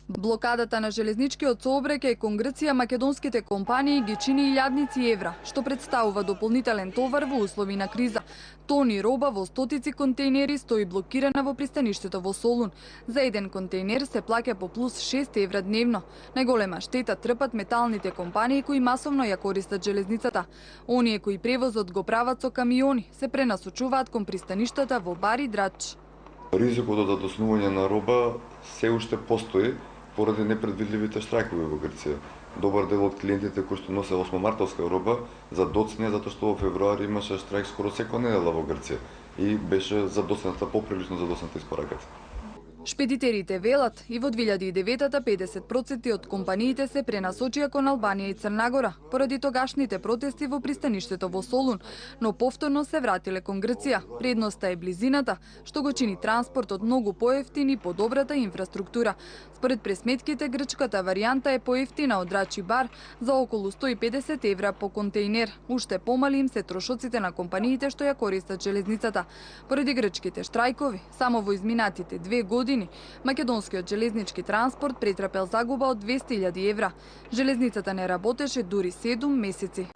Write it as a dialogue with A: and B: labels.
A: Блокадата на железничкиот сообраќај кон Грција македонските компании ги чини илјадници евра, што представува дополнителен товар во услови на криза. Тони роба во стотици контејнери стои блокирана во пристаништето во Солун. За еден контејнер се плаќа по плюс 6 евра дневно. Најголема штета трпат металните компании кои масовно ја користат железницата. Оние кои превозот го прават со камиони се пренасочуваат кон пристаништата во Бар и Драч.
B: Ризикот од доснување на роба се уште постои поради непредвидливите штрајкови во Грција. Добар дел од клиентите кои што носе 8-мартовска роба задоцнеа затоа што во февруари имаше штрајк скоро секоја недела во Грција и беше задоцната поприлично задоцната испораката.
A: Шпедитерите велат и во 2009-та 50% од компаниите се пренасочија кон Албанија и Црна Гора поради тогашните протести во пристаништето во Солун, но повторно се вратиле кон Грција. Предноста е близината, што го чини транспортот многу поевтин и подобрата инфраструктура. Според пресметките, грчката варијанта е поевтина од Драч и Бар за околу 150 евра по контејнер. Уште помали им се трошоците на компаниите што ја користат железницата. Поради грчките штрајкови, само во изминатите 2 години македонскиот железнички транспорт претрпел загуба од 200.000 евра. Железницата не работеше дури 7 месеци.